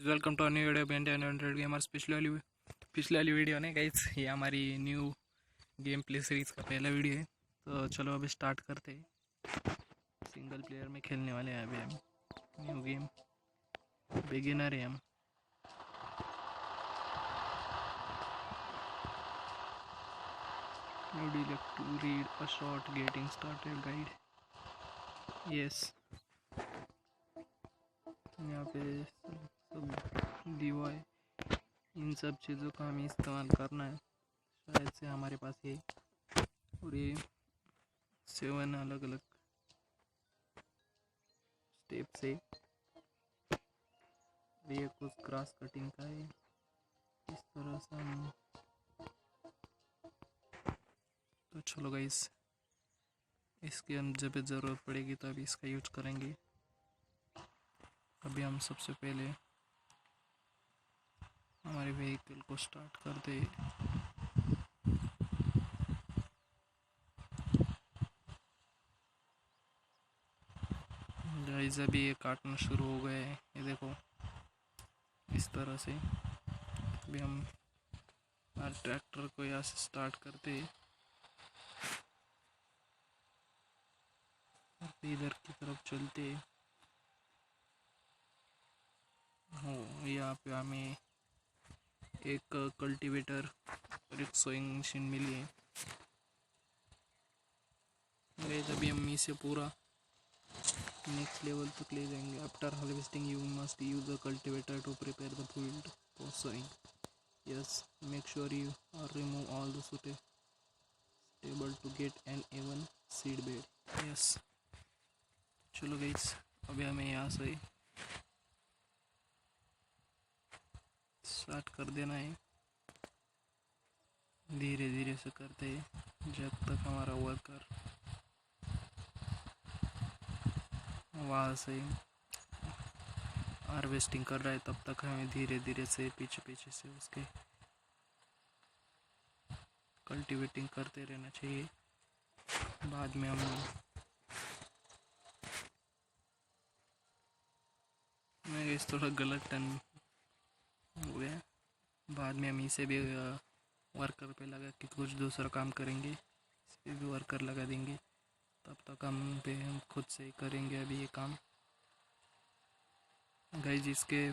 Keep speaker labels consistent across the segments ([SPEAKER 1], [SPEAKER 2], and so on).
[SPEAKER 1] Welcome to new video bent 100 gamers. पिछले वाली video ने गाइस, ये हमारी न्यू गेम प्ले सीरीज़ का पहला वीडियो है। तो चलो अभी स्टार्ट करते हैं। सिंगल प्लेयर में खेलने वाले हैं अभी हम। न्यू गेम, बिगिनर है हम। Would you like to read a short getting started guide? Yes। यहाँ पे सब दिवा है। इन सब चीज़ों का हमें इस्तेमाल करना है। शायद से हमारे पास ये और ये 7 अलग अलग स्टेप से। ये कुछ क्रॉस कटिंग का है। इस तरह से हम, तो चलो गाइस, इसकी हम जब ज़रूरत पड़ेगी तो अभी इसका यूज करेंगे। अभी हम सबसे पहले हमारे व्हीकल को स्टार्ट करते हैं। गाइस अभी ये काटना शुरू हो गया है, ये देखो इस तरह से। अभी हम हमारे ट्रैक्टर को यहाँ से स्टार्ट करते हैं, इधर की तरफ चलते हैं। हो यहाँ पे हमें एक कल्टीवेटर और एक सोइंग मशीन मिली है। गाइस अभी हम इसे पूरा नेक्स्ट लेवल तक ले जाएंगे। After harvesting you must use a cultivator to prepare the field for sowing. Yes, make sure you are remove all the suitable to get an even seed bed. Yes, चलो guys अभी हमें यहाँ से start कर देना है। धीरे धीरे से करते हैं जब तक हमारा वर्कर वहाँ से हार्वेस्टिंग कर रहा है, तब तक हमें धीरे धीरे से पीछे पीछे से उसके कल्टीवेटिंग करते रहना चाहिए। बाद में हम इस थोड़ा गलत टर्न हो गया। बाद में हम इसे भी वर्कर पे लगा के कुछ दूसरा काम करेंगे। इस पर भी वर्कर लगा देंगे, तब तक हम खुद से ही करेंगे अभी ये काम। गाइस इसके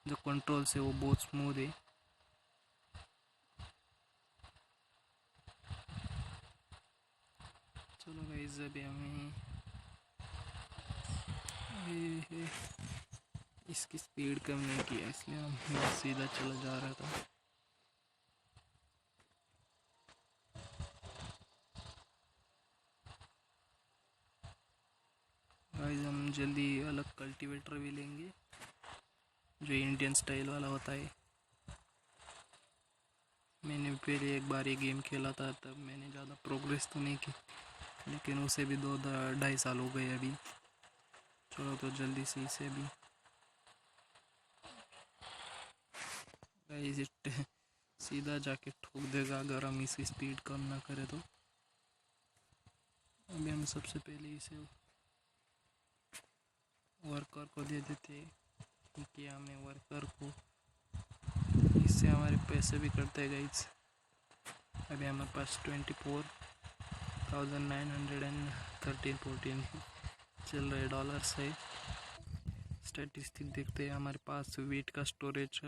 [SPEAKER 1] जो कंट्रोल्स है वो बहुत स्मूथ है। चलो गाइस अभी हमें इसकी स्पीड कम नहीं किया, इसलिए हम सीधा चला जा रहा था। गाइस हम जल्दी अलग कल्टीवेटर भी लेंगे जो इंडियन स्टाइल वाला होता है। मैंने पहले एक बार ये गेम खेला था, तब मैंने ज़्यादा प्रोग्रेस तो नहीं की, लेकिन उसे भी 2-2.5 साल हो गए अभी। चलो तो जल्दी से इसे भी गाइस सीधा जाके ठोक देगा अगर हम इसकी स्पीड कम ना करें तो। अभी हम सबसे पहले इसे वर्कर को दे देते हैं, क्योंकि हमें वर्कर को इससे हमारे पैसे भी कटते हैं गाइस। अभी हमारे पास 24,913 चल रहे डॉलर्स है। स्टैटिस्टिक देखते हैं, हमारे पास वीट का स्टोरेज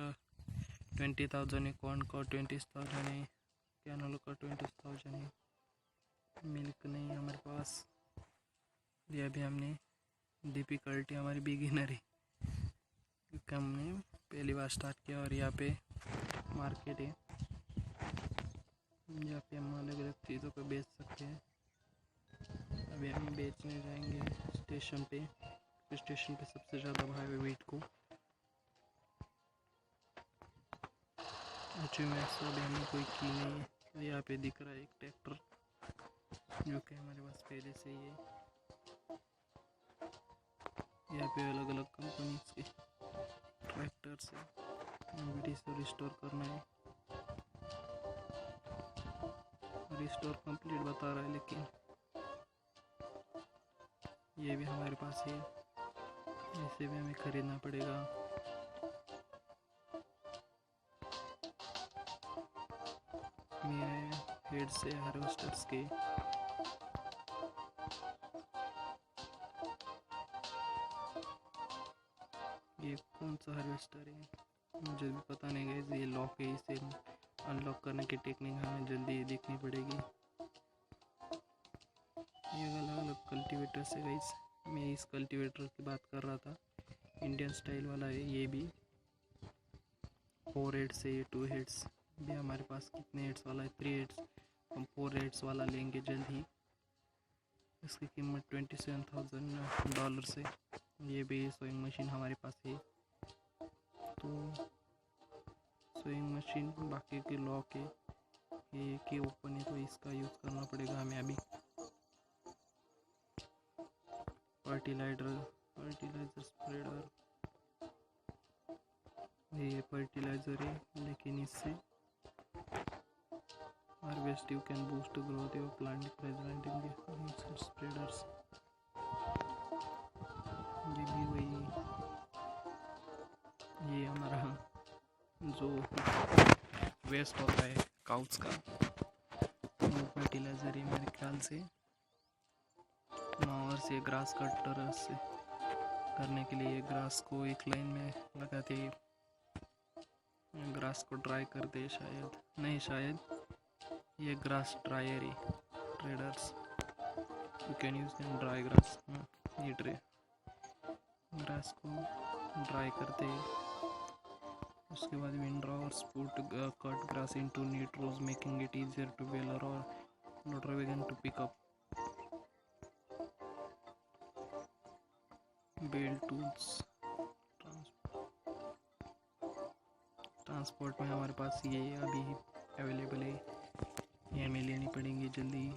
[SPEAKER 1] 20,000 है, कॉर्न का 20,000 है, कैनोला का 20,000 है। मिल्क नहीं हमारे पास। ये अभी हमने डिफ़िकल्टी हमारी बिगिनर है, क्योंकि हमने पहली बार स्टार्ट किया। और यहाँ पे मार्केट है, यहाँ पे हम अलग अलग चीज़ों को बेच सकते हैं। अभी हम बेचने जाएंगे स्टेशन पे। स्टेशन पे सबसे ज़्यादा भाव है वीट को। अचीवमेंट्स अभी हमें कोई की नहीं है। तो यहाँ पे दिख रहा है एक ट्रैक्टर जो कि हमारे पास पहले से ही है। यहाँ पे अलग अलग कंपनीज के ट्रैक्टर्स है, वीडी से रिस्टोर करना है। रिस्टोर कंप्लीट बता रहा है, लेकिन ये भी हमारे पास है, इसे भी हमें ख़रीदना पड़ेगा। हेड्स है हार्वेस्टर्स के। ये कौन सा हार्वेस्टर है मुझे भी पता नहीं गाइस। ये लॉक है, इसे अनलॉक करने की टेक्निक हमें जल्दी देखनी पड़ेगी। ये अलग अलग कल्टीवेटर्स है गाइस। मैं इस कल्टीवेटर की बात कर रहा था, इंडियन स्टाइल वाला है। ये भी 4 हेड्स है, ये 2 हेड्स भी हमारे पास। कितने हेड्स वाला है? 3 हेड्स। हम 4 हेड्स वाला लेंगे जल्द ही। इसकी कीमत $27,000 है। ये भी सोइंग मशीन हमारे पास है। तो सोइंग मशीन बाकी के लॉक है, ये कि ओपन है, तो इसका यूज़ करना पड़ेगा हमें अभी। फर्टिलाइज़र स्प्रेडर, ये फर्टिलाइज़र है, लेकिन इससे harvest you can boost growth your plant presenting spreaders. ये भी वही, ये हमारा जो वेस्ट होता है काउच का, वो फर्टिलाइज़र है मेरे ख्याल से। और से ग्रास कटर से करने के लिए ग्रास को एक लाइन में लगाते, ग्रास को ड्राई करते, शायद नहीं, शायद ये ग्रास ड्रायर है traders. You can use in dry grass. ये ग्रास को ड्राई करते, उसके बाद windrowers put cut grass into neat rows making it easier to baler और loader wagon to pick up. Bale tools transport में हमारे पास ये अभी अवेलेबल है, ये हमें लेनी पड़ेंगी जल्दी।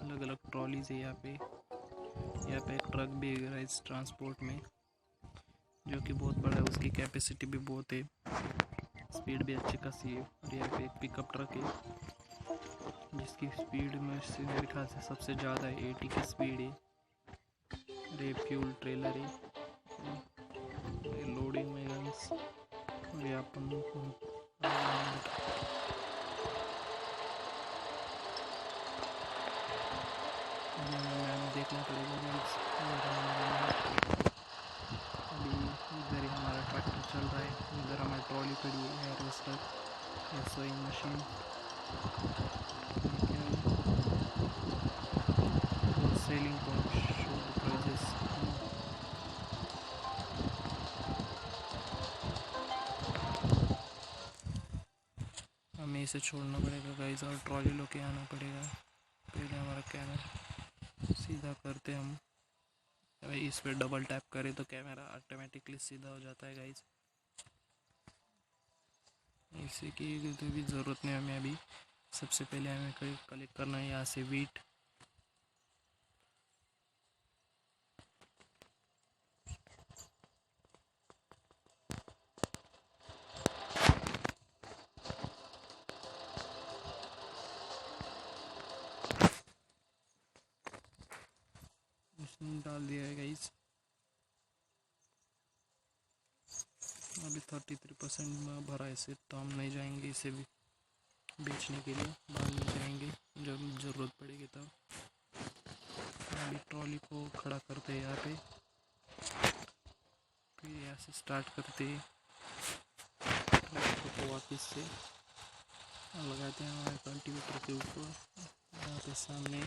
[SPEAKER 1] अलग अलग ट्रॉलीज है यहाँ पे एक ट्रक भी है इस ट्रांसपोर्ट में, जो कि बहुत बड़ा है, उसकी कैपेसिटी भी बहुत है, स्पीड भी अच्छी खासी है। और यहाँ पे एक पिकअप ट्रक है जिसकी स्पीड में से मेरे ख्याल से सबसे ज़्यादा 80 की स्पीड है। ये फ्यूल ट्रेलर है, लोडिंग वैगन्स। और यहाँ पर देखना पड़ेगा। अभी इधर ही हमारा ट्रैक्टर चल रहा है, इधर हमारी ट्रॉली पड़ी है, harvester, sowing machine, selling point, show the prices. हमें इसे छोड़ना पड़ेगा गाइस और ट्रॉली लो के आना पड़ेगा। पहले हमारा कैमरा सीधा करते हम, इस पर डबल टैप करें तो कैमरा ऑटोमेटिकली सीधा हो जाता है गाइस। इसे की तो भी ज़रूरत नहीं हमें अभी। सबसे पहले हमें कलेक्ट करना है यहाँ से वीट। इसमें डाल दिया है गाइस। अभी 33% भरा है सिर्फ, तो हम नहीं जाएंगे इसे भी बेचने के लिए, बाद में जाएंगे जब ज़रूरत पड़ेगी तब। अभी ट्रॉली को खड़ा करते हैं यहाँ पे, फिर यहाँ से स्टार्ट करते हैं, तो वापस से लगाते हैं हमारे कल्टीवेटर के ऊपर। यहाँ पे सामने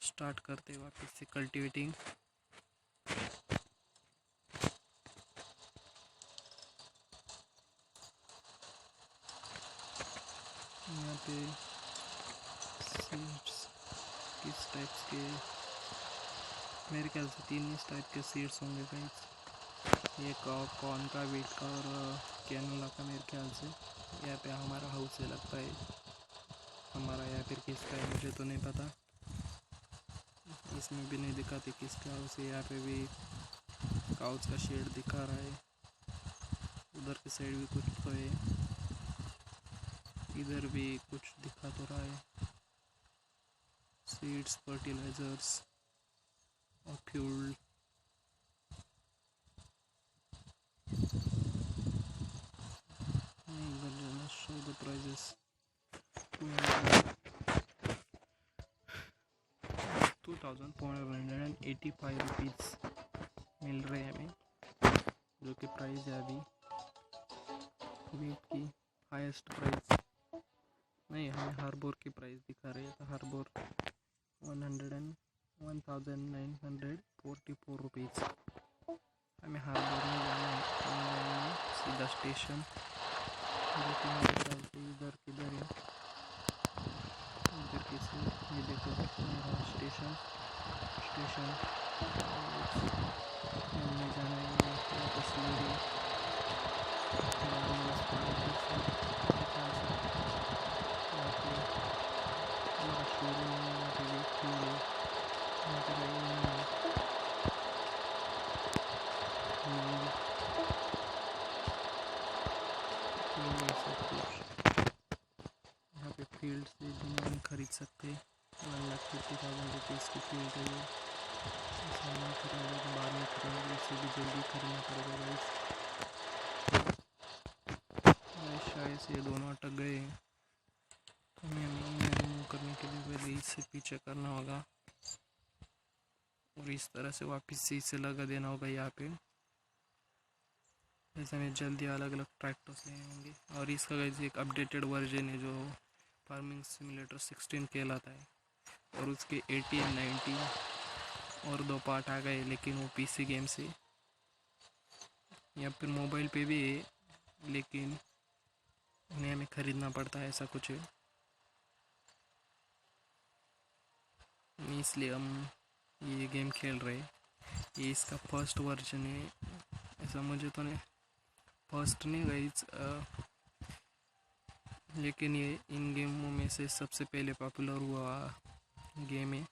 [SPEAKER 1] स्टार्ट करते हैं वापस से कल्टीवेटिंग। यहाँ पे सीड्स किस टाइप्स के, मेरे ख्याल से 3 इस टाइप के सीड्स होंगे गाइस। ये कॉर्न का, वीट का और कैनोला का मेरे ख्याल से। यहाँ पे हमारा हाउस है लगता है, हमारा या फिर किसका है मुझे तो नहीं पता, इसमें भी नहीं दिखाते किसका हाउस है। यहाँ पे भी काउच का शेड दिखा रहा है, उधर की साइड भी कुछ तो है, इधर भी कुछ दिखा तो रहा है। सीड्स, फर्टिलाइजर्स और फ्यूल। Show the prices. ₹2,485 मिल रहे हैं हमें, जो कि प्राइस है अभी वीट की हाईएस्ट प्राइस नहीं, हमें हार्बर की प्राइस दिखा रही है। तो हार्बर 1,944 रुपीज़। हमें हार्बर में जाना है ऑनलाइन सीधा स्टेशन, जो कि मेरे ख्याल से इधर किधर है, इधर किसी ये देखो मेरा स्टेशन हमें जाना है वापस लेडी हमारा शोरूम यहाँ पे देखिए, यहाँ पे सब कुछ यहाँ पे फील्ड से दुनिया में खरीद सकते हैं। 1,50,000 रुपीज़ की फील्ड है ये, सामान खरीदेंगे बाद में खरीदेंगे, इसे भी जल्दी खरीदना पड़ेगा गाइस। शायद से ये दोनों अटक गए हैं, तो हमें रिमूव करने के लिए पहले इससे पीछे करना होगा और इस तरह से वापस से इसे लगा देना होगा यहाँ पे। ऐसे में जल्दी अलग अलग ट्रैक्टर्स लेने होंगे। और इसका गाइस एक अपडेटेड वर्जन है जो फार्मिंग सिमुलेटर 16 कहलाता है, और उसके 80 और 90 और 2 पार्ट आ गए, लेकिन वो पीसी गेम से या फिर मोबाइल पे भी है, लेकिन उन्हें हमें ख़रीदना पड़ता है, ऐसा कुछ है। इसलिए हम ये गेम खेल रहे हैं। ये इसका फर्स्ट वर्जन है, ऐसा मुझे तो नहीं, फर्स्ट नहीं गाइस, लेकिन ये इन गेमों में से सबसे पहले पॉपुलर हुआ गेम है।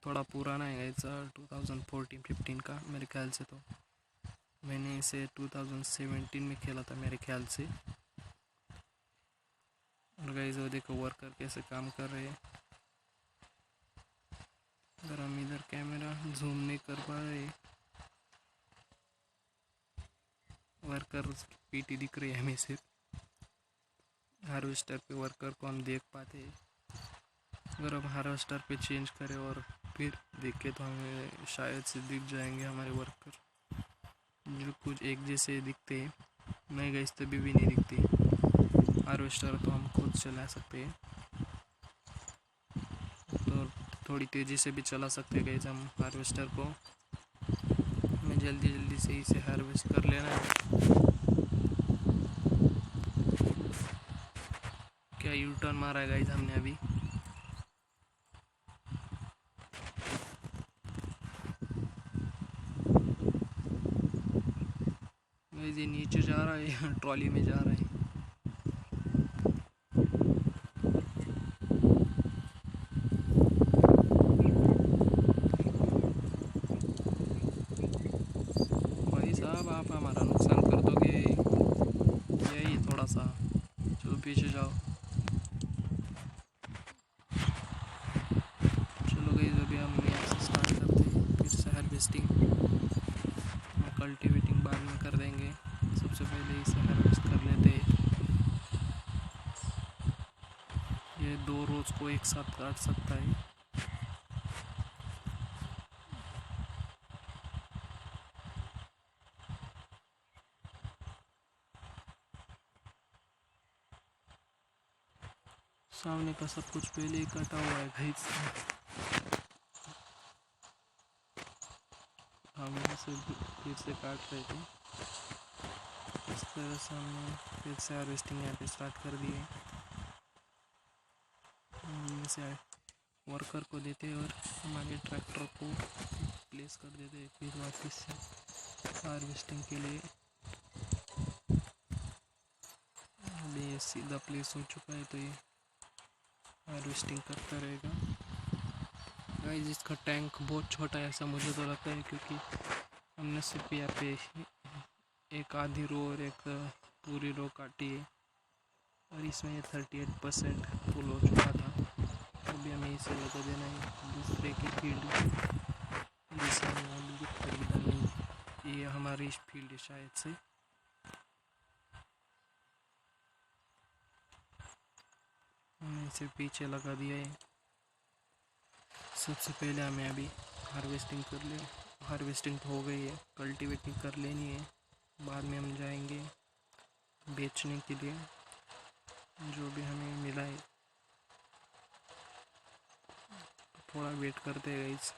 [SPEAKER 1] थोड़ा पुराना है गाइस, 2014-15 का मेरे ख्याल से। तो मैंने इसे 2017 में खेला था मेरे ख्याल से। और गाइस वो देखो वर्कर कैसे काम कर रहे हैं। अगर हम इधर कैमरा जूम नहीं कर पा रहे, वर्कर की पीटी दिख रही है हमें सिर्फ, हार्वेस्टर पे वर्कर को हम देख पाते हैं। अगर हम हार्वेस्टर पे चेंज करें और फिर देखें तो हमें शायद से दिख जाएंगे हमारे वर्कर, जो कुछ एक जैसे दिखते हैं। नहीं गाइस तभी भी नहीं दिखती। हार्वेस्टर तो हम खुद चला सकते हैं, तो थोड़ी तेज़ी से भी चला सकते हैं गाइस हम हार्वेस्टर को। हमें जल्दी जल्दी से इसे हार्वेस्ट कर लेना है। क्या यू टर्न मारा है गाइस हमने अभी। गाइस ये नीचे जा रहा है ट्रॉली में जा रहा है। भाई साहब आप हमारा नुकसान कर दोगे, यही थोड़ा सा, चलो पीछे जाओ। चलो गाइस अभी हम यहाँ से स्टार्ट करते हैं, फिर से हार्वेस्टिंग और कल्टीवेटिंग बाद में कर देंगे। सबसे पहले इसे हार्वेस्ट कर लेते हैं। ये 2 रोज को एक साथ काट सकता है। सामने का सब कुछ पहले ही कटा हुआ है गाइस। हम इसे फिर से काट रहे थे, इस तरह से हमने फिर से हार्वेस्टिंग यहाँ पे स्टार्ट कर दी है। इसे वर्कर को देते हैं और हमारे ट्रैक्टर को प्लेस कर देते हैं फिर वापस से हार्वेस्टिंग के लिए। अभी ये सीधा प्लेस हो चुका है, तो ये हार्वेस्टिंग करता रहेगा। गाइस इसका टैंक बहुत छोटा है ऐसा मुझे तो लगता है, क्योंकि हमने सिर्फ यहाँ पे एक आधी रो और एक पूरी रो काटी है, और इसमें ये 38% फुल हो चुका था। अभी हमें इसे लगा देना है दूसरे की फील्ड, जिसे हमें अभी खरीदा नहीं। ये हमारी फील्ड है शायद से। हमने इसे पीछे लगा दिया है। सबसे पहले हमें अभी हार्वेस्टिंग तो हो गई है, कल्टीवेटिंग कर लेनी है। बाद में हम जाएंगे बेचने के लिए जो भी हमें मिला है। थोड़ा वेट करते हैं गाइस।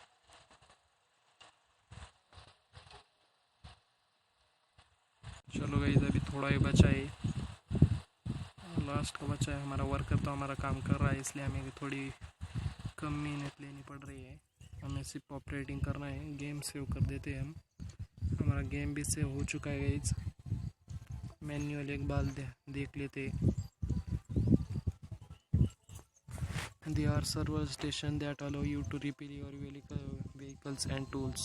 [SPEAKER 1] चलो गाइस, अभी थोड़ा ही बचा है, लास्ट का बचा है। हमारा वर्कर तो हमारा काम कर रहा है, इसलिए हमें थोड़ी कम मेहनत लेनी पड़ रही है। हमें सिर्फ ऑपरेटिंग करना है। गेम सेव कर देते हैं हम। हमारा गेम भी सेव हो चुका है गाइस। मैनुअल एक बार देख लेते। There are server stations that allow you to refill your vehicles and tools.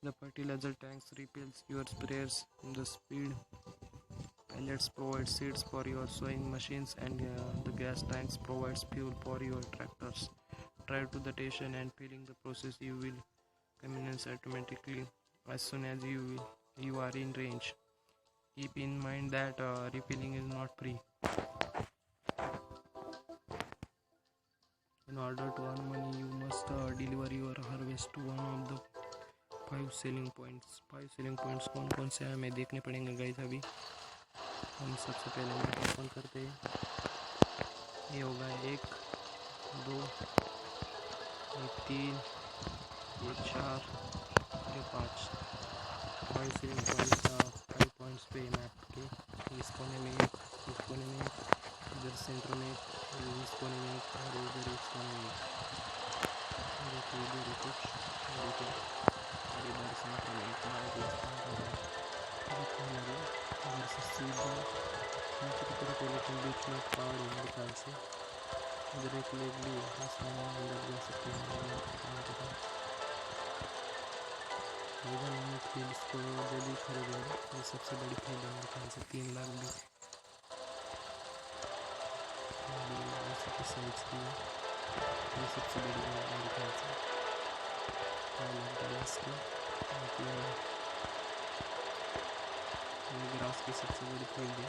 [SPEAKER 1] The fertilizer tanks refills your sprayers. The speed pellets provide seeds for your sowing machines, and the gas tanks provides fuel for your tractors. Drive to the station and filling the process you will commence automatically as soon as you are in range. Keep in mind that refilling is not free. In order to earn money, you must deliver your harvest to one of the 5 selling points. 5 selling points कौन कौन से हैं हमें देखने पड़ेंगे guys. अभी हम सबसे पहले मैप ओपन करते हैं। ये होगा 1 2 ये 3 ये 4 ये 5 selling points। 5 points पे मैप के इस कोने में एक, इस कोने में एक, इधर सेंटर में एक, इस कोने में एक और इधर इस कोने में एक। देखिए इधर कुछ देखिए और इधर सेंटर में एक और इस कोने में देखिए इधर से सीधा नीचे की तरफ लेकिन बीच में पहाड़ है मेरे ख्याल से। इधर एक लेक भी है, इसमें अंदर जा सकते हैं। इधर हम फील्ड को जो भी खरीदेंगे, ये सबसे बड़ी फील्ड है मेरे ख्याल से 3 लाख भी साइज की है। ये सबसे बड़ी है मेरे ख्याल से $5 की। ये ग्रास की सबसे बड़ी फील्ड है।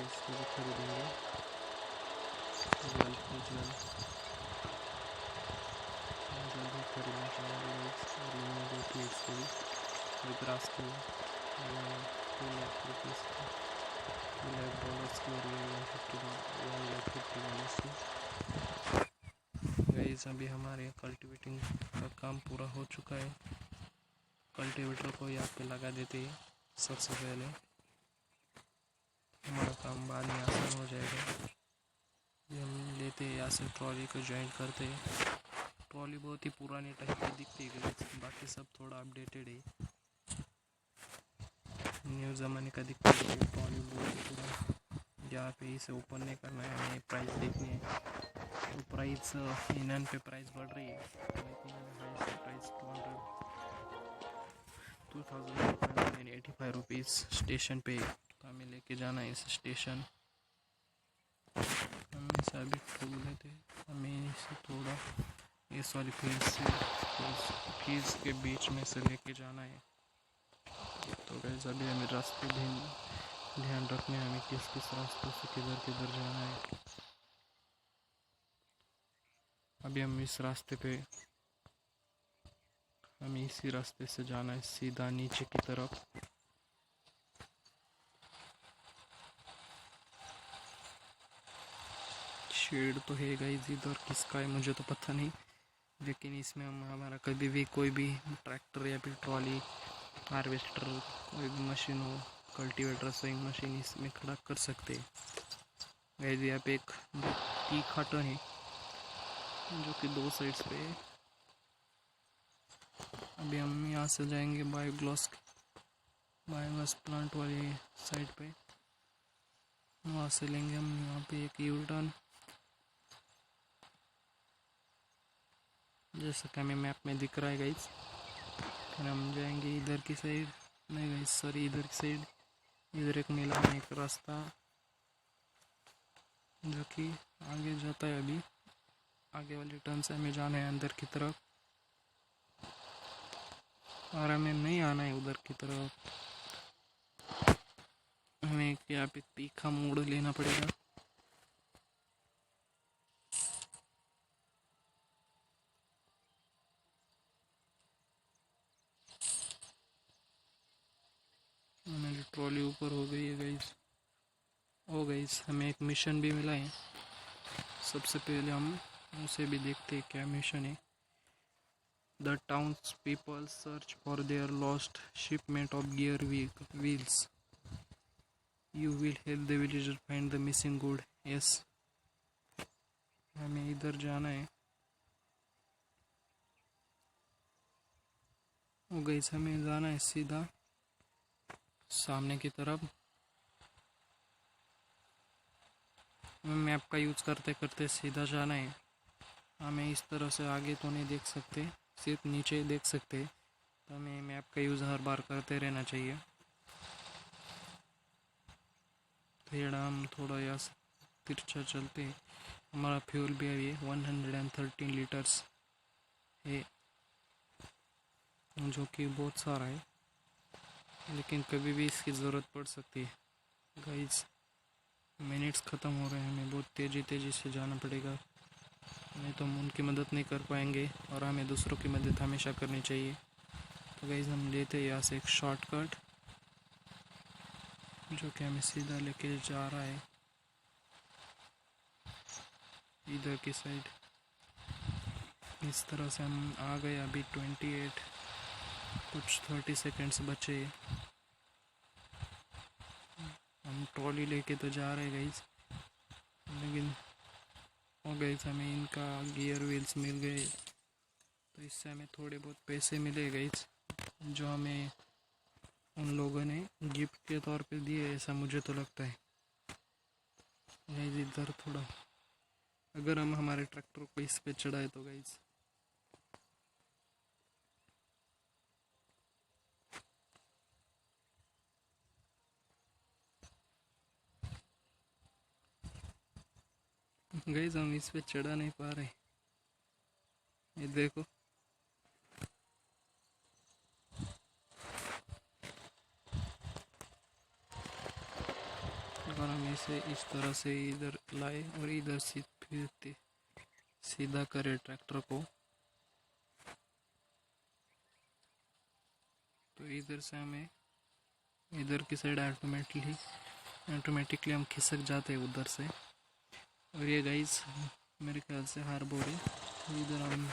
[SPEAKER 1] इसको भी खरीदेंगे जल्द से जल्द ही खरीदना चाहेंगे। इसको भी ग्रास की $2 की और $150 की। गाइस अभी हमारे कल्टीवेटिंग का काम पूरा हो चुका है। कल्टीवेटर को यहाँ पे लगा देते हैं सबसे पहले, हमारा काम बाद में आसान हो जाएगा। ये हम लेते हैं यहाँ से, ट्रॉली को ज्वाइन करते हैं। ट्रॉली बहुत ही पुरानी टाइप की दिखती है, बाकी सब थोड़ा अपडेटेड है, न्यू ज़माने का दिखता है। ट्रॉली बहुत ही पुराना। यहाँ पे इसे ओपन नहीं करना है, हमें प्राइस देखनी है। तो प्राइस इनन पे प्राइस बढ़ रही है। प्राइस ₹2,885 स्टेशन पे। तो हमें लेके जाना है इस स्टेशन। हम इसे अभी खोल लेते हैं। हमें इसे थोड़ा इस वाली फील्ड के बीच में से लेके जाना है। तो गाइस अभी हमें रास्ते ध्यान रखने हैं, हमें किस किस रास्ते से किधर जाना है। अभी हम इस रास्ते पे, हमें इसी रास्ते से जाना है सीधा नीचे की तरफ। शेड तो है गाइस, इधर किसका है मुझे तो पता नहीं, लेकिन इसमें हम हमारा कभी भी कोई भी ट्रैक्टर या फिर ट्रॉली, हार्वेस्टर, कोई भी मशीन हो, कल्टीवेटर, सोइंग मशीन इसमें खड़ा कर सकते हैं। गाइस यहाँ पे एक तीखा टर्न है जो कि 2 साइड्स पे है। अभी हम यहाँ से जाएंगे बायोगैस प्लांट वाली साइड पे, वहाँ से लेंगे हम यहाँ पे एक यू टर्न, जैसा कि हमें मैप में दिख रहा है गाइस। फिर हम जाएंगे इधर की साइड, नहीं गाइस सॉरी इधर की साइड। इधर एक मिला है एक रास्ता जो कि आगे जाता है। अभी आगे वाली टर्न से हमें जाना है अंदर की तरफ, और हमें नहीं आना है उधर की तरफ। हमें यहाँ पे तीखा मोड़ लेना पड़ेगा। मेरी ट्रॉली ऊपर हो गई है गाइस। ओ गाइस, हमें एक मिशन भी मिला है। सबसे पहले हम उसे भी देखते हैं क्या मिशन है। The towns people search for their lost shipment of gear wheels. You will help the villager find the missing good. Yes, हमें इधर जाना है। ओ गाइस, हमें जाना है सीधा सामने की तरफ। मैप का यूज़ करते करते सीधा जाना है। हमें इस तरह से आगे तो नहीं देख सकते, सिर्फ नीचे देख सकते, तो हमें मैप का यूज़ हर बार करते रहना चाहिए। फिर हम थोड़ा यहाँ से तिरछा चलते हैं। हमारा फ्यूल भी अभी 113 लीटर्स है, जो कि बहुत सारा है, लेकिन कभी भी इसकी ज़रूरत पड़ सकती है। गाइस, मिनट्स ख़त्म हो रहे हैं, हमें बहुत तेज़ी से जाना पड़ेगा, नहीं तो हम उनकी मदद नहीं कर पाएंगे और हमें दूसरों की मदद हमेशा करनी चाहिए। तो गाइस, हम लेते हैं यहाँ से एक शॉर्टकट जो कि हमें सीधा लेके जा रहा है इधर की साइड। इस तरह से हम आ गए। अभी 28 कुछ 30 सेकेंड्स बचे। हम ट्रॉली लेके तो जा रहे गाइस, लेकिन ओ गाइस, हमें इनका गियर व्हील्स मिल गए, तो इससे हमें थोड़े बहुत पैसे मिले गाइस, जो हमें उन लोगों ने गिफ्ट के तौर पे दिए, ऐसा मुझे तो लगता है। गाइस, इधर थोड़ा अगर हम हमारे ट्रैक्टर को इस पे चढ़ाए तो गाइस, हम इस पे चढ़ा नहीं पा रहे। ये देखो, अगर हम इसे इस तरह से इधर लाए और इधर से फिर सीधा करें ट्रैक्टर को, तो इधर से हमें इधर की साइड ऑटोमेटिकली हम खिसक जाते हैं उधर से। और ये गाइस मेरे ख्याल से हार्बर है, इधर हम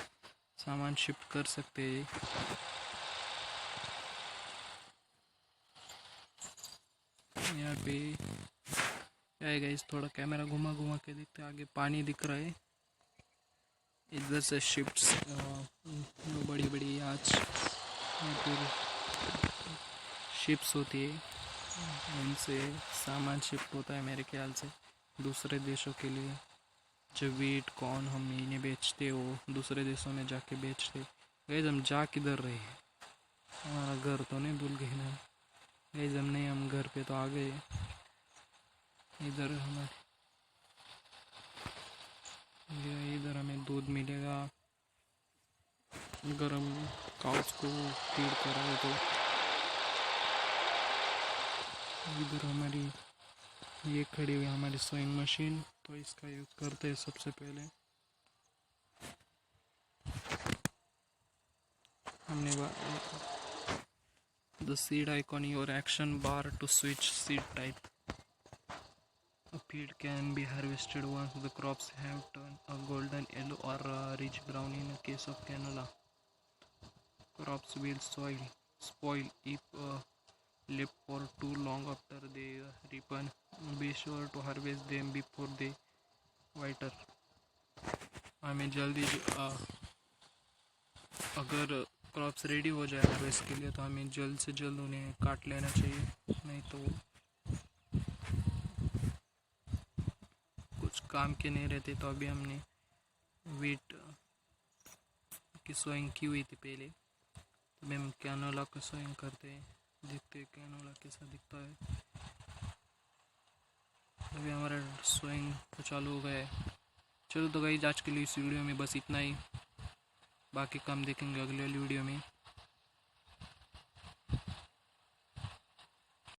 [SPEAKER 1] सामान शिफ्ट कर सकते हैं। यहाँ पे क्या है गाइस, थोड़ा कैमरा घुमा घुमा के देखते, आगे पानी दिख रहा है। इधर से शिप्स बड़ी बड़ी आज फिर शिप्स होती है, उनसे सामान शिफ्ट होता है मेरे ख्याल से दूसरे देशों के लिए। जो वीट कॉर्न हम इन्हें बेचते हो दूसरे देशों में जाके बेचते। गाइस, हम जा किधर रहे हैं? हमारा घर तो नहीं भूल गए ना गाइस? हम नहीं, हम घर पे तो आ गए। इधर हमें दूध मिलेगा अगर हम काउस को फीड कराए तो। इधर हमारी ये खड़ी हुई हमारी सोइंग मशीन, तो इसका यूज़ करते हैं सबसे पहले। हमने the seed icon your action bar to switch seed type. A feed can be harvested once the crops have turned a golden yellow or a rich brown. In the case of canola, crops will spoil if left for too long after they ripen. Be sure to harvest them before they wither. हमें जल्दी अगर crops ready हो जाए harvest के लिए, तो हमें जल्द से जल्द उन्हें काट लेना चाहिए, नहीं तो कुछ काम के नहीं रहते। तो अभी हमने वीट की सोइंग की हुई थी पहले, तो अभी हम कैनोला का सोइंग करते हैं, देखते हैं कैनोला कैसा दिखता है। अभी हमारा सोइंग तो चालू हो गया है। चलो तो गाइस, आज के लिए इस वीडियो में बस इतना ही, बाकी काम देखेंगे अगले वाली वीडियो में।